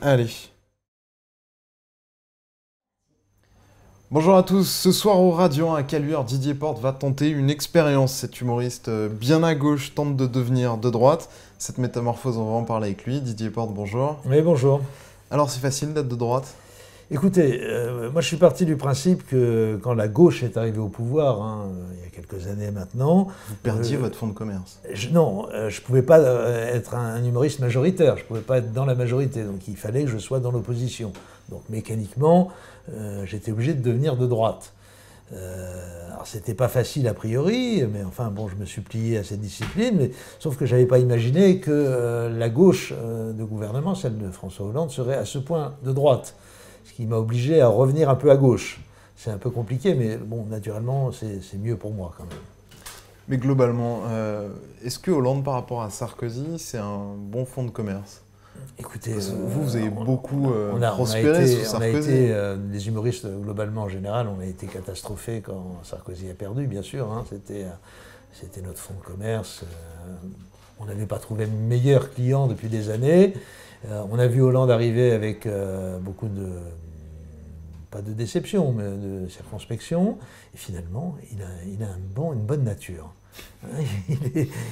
Allez. Bonjour à tous, ce soir au Radio 1 à Caluire, Didier Porte va tenter une expérience. Cet humoriste bien à gauche tente de devenir de droite. Cette métamorphose, on va en parler avec lui. Didier Porte, bonjour. Oui, bonjour. Alors c'est facile d'être de droite? Écoutez, moi je suis parti du principe que quand la gauche est arrivée au pouvoir, il y a quelques années maintenant... Vous perdiez votre fonds de commerce. Je ne pouvais pas être un humoriste majoritaire, je ne pouvais pas être dans la majorité, donc il fallait que je sois dans l'opposition. Donc mécaniquement, j'étais obligé de devenir de droite. Alors c'était pas facile a priori, mais enfin bon, je me suis plié à cette discipline, mais, sauf que j'avais pas imaginé que la gauche de gouvernement, celle de François Hollande, serait à ce point de droite. Ce qui m'a obligé à revenir un peu à gauche. C'est un peu compliqué, mais bon, naturellement, c'est mieux pour moi quand même. Mais globalement, est-ce que Hollande par rapport à Sarkozy, c'est un bon fonds de commerce? Écoutez, vous avez beaucoup prospéré sous Sarkozy. Les humoristes, globalement, en général, on a été catastrophés quand Sarkozy a perdu, bien sûr. C'était notre fonds de commerce. On n'avait pas trouvé meilleur client depuis des années. On a vu Hollande arriver avec beaucoup de, pas de déception, mais de circonspection. Et finalement, il a une bonne nature.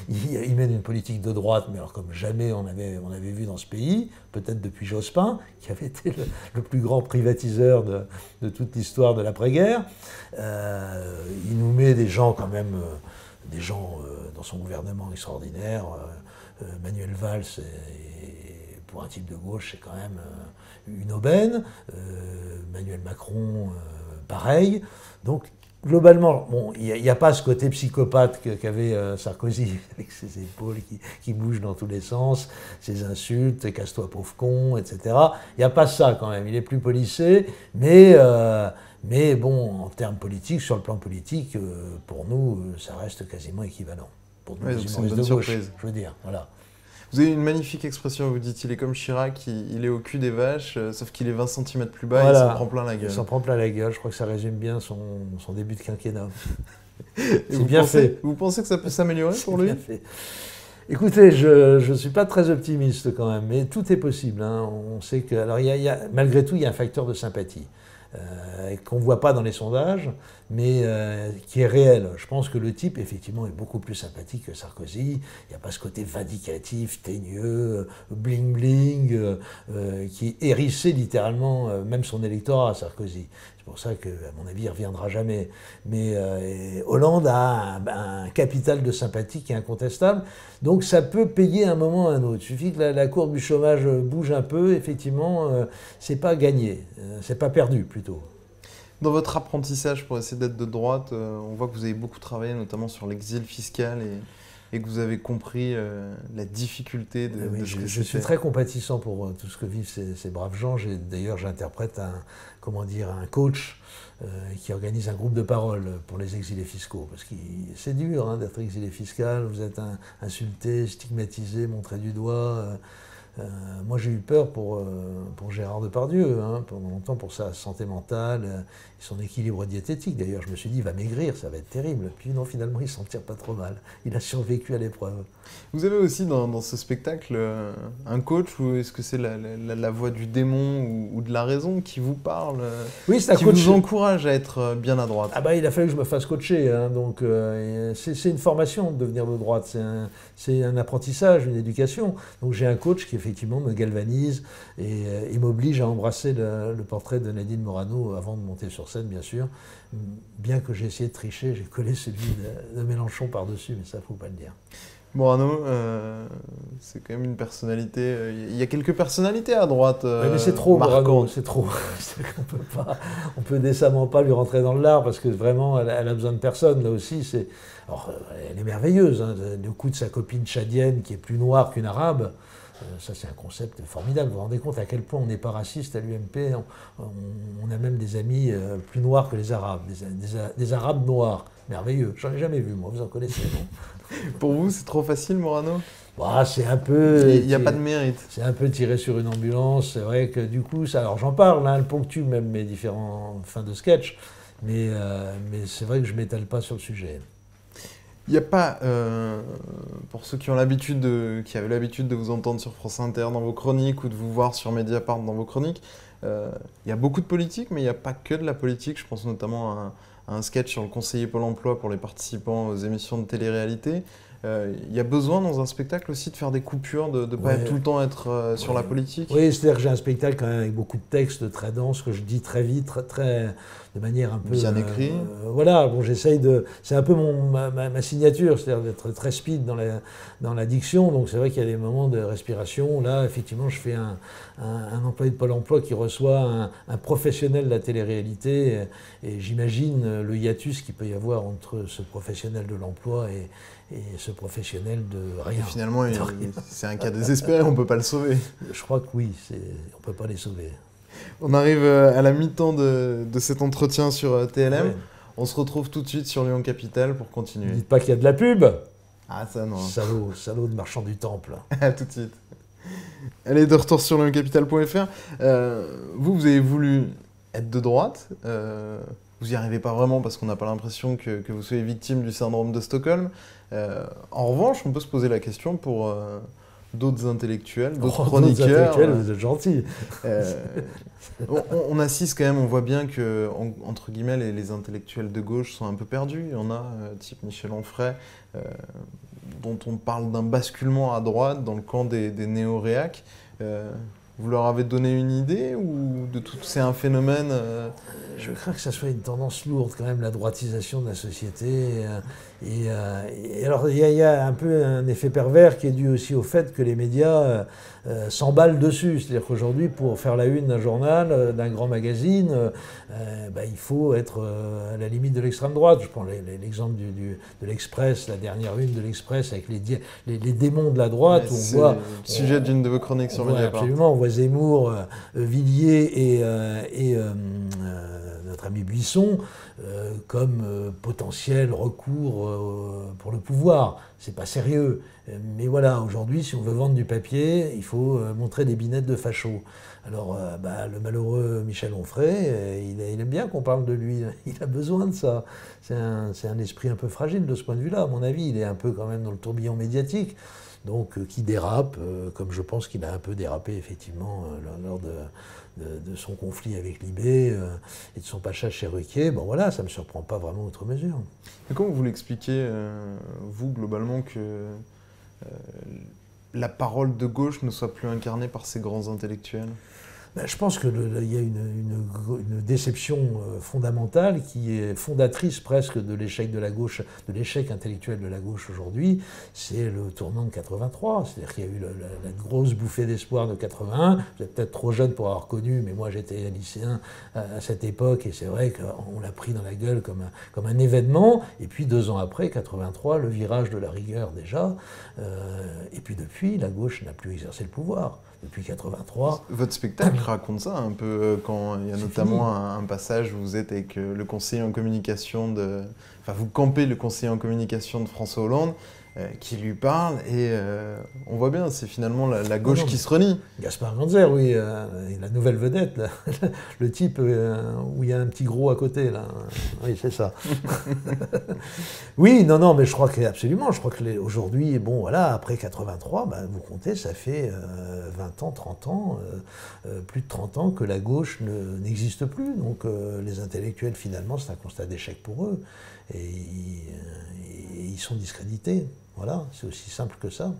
Il mène une politique de droite, mais alors comme jamais on avait vu dans ce pays, peut-être depuis Jospin, qui avait été le plus grand privatiseur de toute l'histoire de l'après-guerre. Il nous met des gens quand même, dans son gouvernement extraordinaire. Manuel Valls, pour un type de gauche, c'est quand même une aubaine. Manuel Macron, pareil. Donc, globalement, bon, il n'y a pas ce côté psychopathe qu'avait Sarkozy, avec ses épaules qui bougent dans tous les sens, ses insultes, casse-toi pauvre con, etc. Il n'y a pas ça quand même, il est plus policé, mais bon, en termes politiques, sur le plan politique, pour nous, ça reste quasiment équivalent. Pour nous, les humoristes de gauche, je veux dire, voilà. Vous avez une magnifique expression, vous dites, il est comme Chirac, il est au cul des vaches, sauf qu'il est 20 cm plus bas et il s'en prend plein la gueule. Il s'en prend plein la gueule, je crois que ça résume bien son début de quinquennat. C'est bien fait. Vous pensez que ça peut s'améliorer pour lui? Bien fait. Écoutez, je ne suis pas très optimiste quand même, mais tout est possible. On sait que, alors malgré tout, il y a un facteur de sympathie. Qu'on ne voit pas dans les sondages, mais qui est réel. Je pense que le type, effectivement, est beaucoup plus sympathique que Sarkozy. Il n'y a pas ce côté vindicatif, teigneux, bling-bling, qui hérissait littéralement même son électorat, Sarkozy. C'est pour ça qu'à mon avis, il ne reviendra jamais. Mais Hollande a un capital de sympathie qui est incontestable. Donc ça peut payer à un moment ou à un autre. Il suffit que la courbe du chômage bouge un peu, effectivement, c'est pas gagné, c'est pas perdu plutôt. Dans votre apprentissage pour essayer d'être de droite, on voit que vous avez beaucoup travaillé notamment sur l'exil fiscal et que vous avez compris la difficulté de ce que c'était. Je suis très compatissant pour tout ce que vivent ces braves gens. D'ailleurs, j'interprète un coach qui organise un groupe de parole pour les exilés fiscaux. Parce que c'est dur d'être exilé fiscal, vous êtes insulté, stigmatisé, montré du doigt. Moi, j'ai eu peur pour Gérard Depardieu, pendant longtemps, pour sa santé mentale et son équilibre diététique. D'ailleurs, je me suis dit, il va maigrir, ça va être terrible. Puis non, finalement, il s'en tire pas trop mal. Il a survécu à l'épreuve. Vous avez aussi dans ce spectacle un coach, ou est-ce que c'est la voix du démon ou de la raison qui vous parle, oui, c'est un qui coach vous encourage à être bien à droite? Ah bah, il a fallu que je me fasse coacher, donc c'est une formation de devenir de droite, c'est un apprentissage, une éducation. Donc j'ai un coach qui effectivement me galvanise et il m'oblige à embrasser le portrait de Nadine Morano avant de monter sur scène, bien sûr. Bien que j'ai essayé de tricher, j'ai collé celui de Mélenchon par-dessus, mais ça, faut pas le dire. Morano, c'est quand même une personnalité. Il y a quelques personnalités à droite. Mais c'est trop, Morano, c'est trop. On peut décemment pas lui rentrer dans le lard parce que vraiment, elle a besoin de personne. Là aussi, alors, elle est merveilleuse. Le coup de sa copine tchadienne qui est plus noire qu'une arabe. Ça, c'est un concept formidable. Vous vous rendez compte à quel point on n'est pas raciste à l'UMP. On a même des amis plus noirs que les Arabes, des Arabes noirs. Merveilleux. J'en ai jamais vu, moi. Vous en connaissez, non? Pour vous, c'est trop facile, Morano? Bah, c'est un peu... Il n'y a pas de mérite. C'est un peu tiré sur une ambulance. C'est vrai que du coup, alors j'en parle, elle ponctue même mes différents fins de sketch, mais c'est vrai que je ne m'étale pas sur le sujet. Il n'y a pas, pour ceux qui avaient l'habitude de vous entendre sur France Inter dans vos chroniques ou de vous voir sur Mediapart dans vos chroniques, il y a beaucoup de politique, mais il n'y a pas que de la politique. Je pense notamment à un sketch sur le conseiller Pôle emploi pour les participants aux émissions de télé-réalité. Il y a besoin dans un spectacle aussi de faire des coupures, de ne pas être tout le temps être sur la politique. Oui, c'est-à-dire que j'ai un spectacle quand même avec beaucoup de textes très denses que je dis très vite, de manière un peu... Bien écrit. Voilà, bon, j'essaye de... C'est un peu ma signature, c'est-à-dire d'être très speed dans la diction. Donc c'est vrai qu'il y a des moments de respiration. Là, effectivement, je fais un employé de Pôle emploi qui reçoit un professionnel de la télé-réalité. Et j'imagine le hiatus qu'il peut y avoir entre ce professionnel de l'emploi et ce professionnel de rien. Et finalement, c'est un cas désespéré, on ne peut pas le sauver. Je crois que oui, on ne peut pas les sauver. On arrive à la mi-temps de cet entretien sur TLM. Ouais. On se retrouve tout de suite sur Lyon Capital pour continuer. Dites pas qu'il y a de la pub. Ah ça non. Salaud de marchand du temple. À tout de suite. Allez, de retour sur lyoncapital.fr. Vous avez voulu être de droite. Vous n'y arrivez pas vraiment parce qu'on n'a pas l'impression que vous soyez victime du syndrome de Stockholm. En revanche, on peut se poser la question pour d'autres intellectuels, d'autres chroniqueurs. D'autres intellectuels, vous êtes gentils. On assiste quand même, on voit bien que, entre guillemets, les intellectuels de gauche sont un peu perdus. Il y en a, type Michel Onfray, dont on parle d'un basculement à droite dans le camp des néo-réacs. Vous leur avez donné une idée ou de tout c'est un phénomène Je crains que ça soit une tendance lourde quand même, la droitisation de la société. Et alors il y a un peu un effet pervers qui est dû aussi au fait que les médias s'emballent dessus. C'est-à-dire qu'aujourd'hui, pour faire la une d'un journal, d'un grand magazine, il faut être à la limite de l'extrême droite. Je prends l'exemple de l'Express, la dernière une de l'Express avec les démons de la droite. Ouais, c'est le sujet d'une de vos chroniques sur Mediapart. Absolument, on voit Zemmour, Villiers et notre ami Buisson comme potentiel recours pour le pouvoir. C'est pas sérieux. Mais voilà, aujourd'hui, si on veut vendre du papier, il faut montrer des binettes de fachos. Alors, le malheureux Michel Onfray, il aime bien qu'on parle de lui. Il a besoin de ça. C'est un esprit un peu fragile de ce point de vue-là, à mon avis. Il est un peu quand même dans le tourbillon médiatique. Donc, qui dérape, comme je pense qu'il a un peu dérapé, effectivement, lors de son conflit avec Libé et de son passage chez Ruquier. Bon, voilà, ça ne me surprend pas vraiment outre mesure. Mais comment vous l'expliquez, vous, globalement, que la parole de gauche ne soit plus incarnée par ces grands intellectuels ? Je pense qu'il y a une déception fondamentale qui est fondatrice presque de l'échec de la gauche, de l'échec intellectuel de la gauche aujourd'hui. C'est le tournant de 83. C'est-à-dire qu'il y a eu la grosse bouffée d'espoir de 81. Vous êtes peut-être trop jeune pour avoir connu, mais moi j'étais lycéen à cette époque et c'est vrai qu'on l'a pris dans la gueule comme un événement. Et puis 2 ans après, 83, le virage de la rigueur déjà. Et puis depuis, la gauche n'a plus exercé le pouvoir. Depuis 83. Votre spectacle raconte ça un peu quand il y a notamment un passage où vous êtes avec le conseiller en communication vous campez le conseiller en communication de François Hollande qui lui parle et on voit bien, c'est finalement la gauche qui se renie. Gaspard Ganzer, oui, la nouvelle vedette, là. Le type où il y a un petit gros à côté, là. Oui, c'est ça. Oui, non, mais je crois qu'aujourd'hui, bon, voilà, après 83, vous comptez, ça fait 20 ans, 30 ans, plus de 30 ans que la gauche n'existe plus. Donc les intellectuels, finalement, c'est un constat d'échec pour eux. Et ils sont discrédités. Voilà, c'est aussi simple que ça.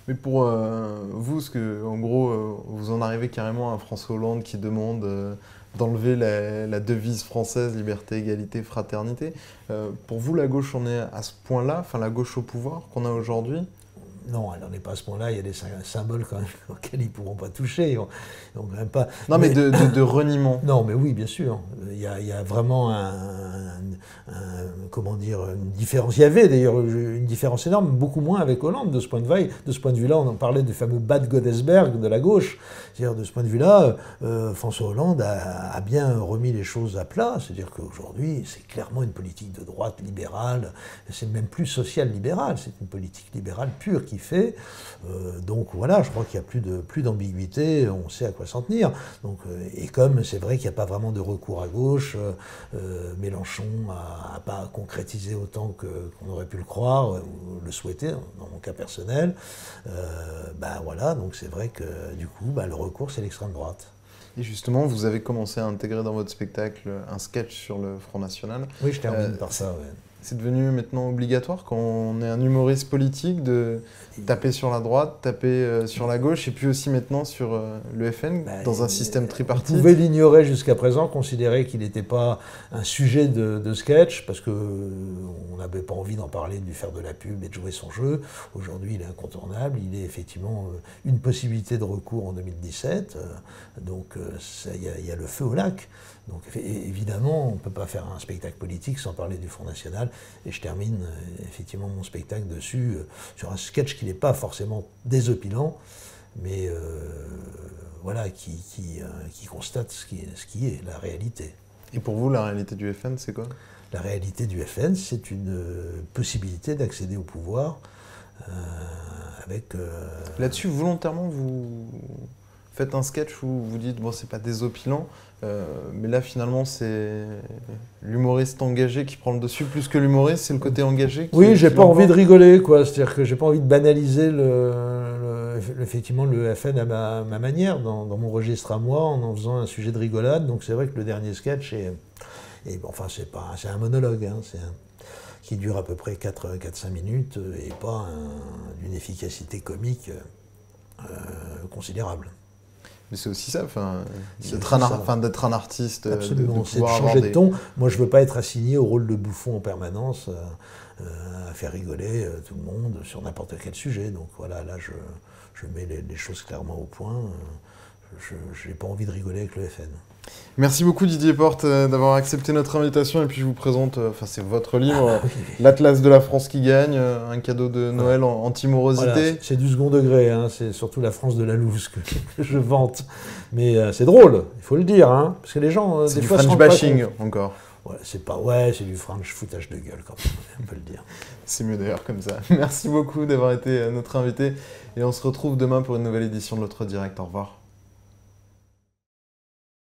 Mais pour vous, en gros, vous en arrivez carrément à François Hollande qui demande d'enlever la devise française, liberté, égalité, fraternité. Pour vous, la gauche en est à ce point-là, la gauche au pouvoir qu'on a aujourd'hui ? Non, elle n'en est pas à ce point-là. Il y a des symboles quand même auxquels ils ne pourront pas toucher. Donc, même pas. Non, mais de reniement. Non, mais oui, bien sûr. Il y a vraiment une différence. Il y avait d'ailleurs une différence énorme, beaucoup moins avec Hollande de ce point de vue-là. On en parlait du fameux Bad Godesberg de la gauche. C'est-à-dire de ce point de vue-là, François Hollande a bien remis les choses à plat. C'est-à-dire qu'aujourd'hui, c'est clairement une politique de droite libérale. C'est même plus social-libérale. C'est une politique libérale pure qui qu'il fait. Donc voilà, je crois qu'il n'y a plus d'ambiguïté, on sait à quoi s'en tenir. Donc, et comme c'est vrai qu'il n'y a pas vraiment de recours à gauche, Mélenchon n'a pas concrétisé autant qu'on aurait pu le croire, ou le souhaiter, dans mon cas personnel, voilà, donc c'est vrai que du coup, le recours c'est l'extrême droite. Et justement, vous avez commencé à intégrer dans votre spectacle un sketch sur le Front National. Oui, je termine par ça, ouais. C'est devenu maintenant obligatoire quand on est un humoriste politique de taper sur la droite, taper sur la gauche et puis aussi maintenant sur le FN dans un système tripartite. On pouvait l'ignorer jusqu'à présent, considérer qu'il n'était pas un sujet de sketch parce qu'on n'avait pas envie d'en parler, de lui faire de la pub et de jouer son jeu. Aujourd'hui, il est incontournable, il est effectivement une possibilité de recours en 2017, donc il y a le feu au lac. Donc évidemment, on ne peut pas faire un spectacle politique sans parler du Front National. Et je termine effectivement mon spectacle dessus, sur un sketch qui n'est pas forcément désopilant, mais voilà, qui constate ce qui est la réalité. Et pour vous, la réalité du FN, c'est quoi? La réalité du FN, c'est une possibilité d'accéder au pouvoir avec... Là-dessus, volontairement, vous faites un sketch où vous dites, bon, c'est pas désopilant, mais là, finalement, c'est l'humoriste engagé qui prend le dessus plus que l'humoriste, c'est le côté engagé qui... Oui, j'ai pas envie de rigoler, quoi. C'est-à-dire que j'ai pas envie de banaliser effectivement le FN à ma manière, dans mon registre à moi, en faisant un sujet de rigolade. Donc c'est vrai que le dernier sketch enfin, c'est un monologue, hein, qui dure à peu près 4-5 minutes et pas d'une efficacité comique considérable. Mais c'est aussi ça, d'être un artiste, absolument, de c'est de pouvoir changer de ton. Moi, je ne veux pas être assigné au rôle de bouffon en permanence, à faire rigoler tout le monde sur n'importe quel sujet. Donc voilà, là, je mets les choses clairement au point. Je n'ai pas envie de rigoler avec le FN. Merci beaucoup Didier Porte d'avoir accepté notre invitation et puis je vous présente, c'est votre livre, L'Atlas de la France qui gagne, un cadeau de Noël en anti-morosité. Voilà, c'est du second degré, hein, c'est surtout la France de la loose que je vante. Mais c'est drôle, il faut le dire, hein, parce que les gens c'est des du fois French bashing encore. Ouais, c'est du French foutage de gueule quand même, on peut le dire. C'est mieux d'ailleurs comme ça. Merci beaucoup d'avoir été notre invité et on se retrouve demain pour une nouvelle édition de l'Autre Direct. Au revoir.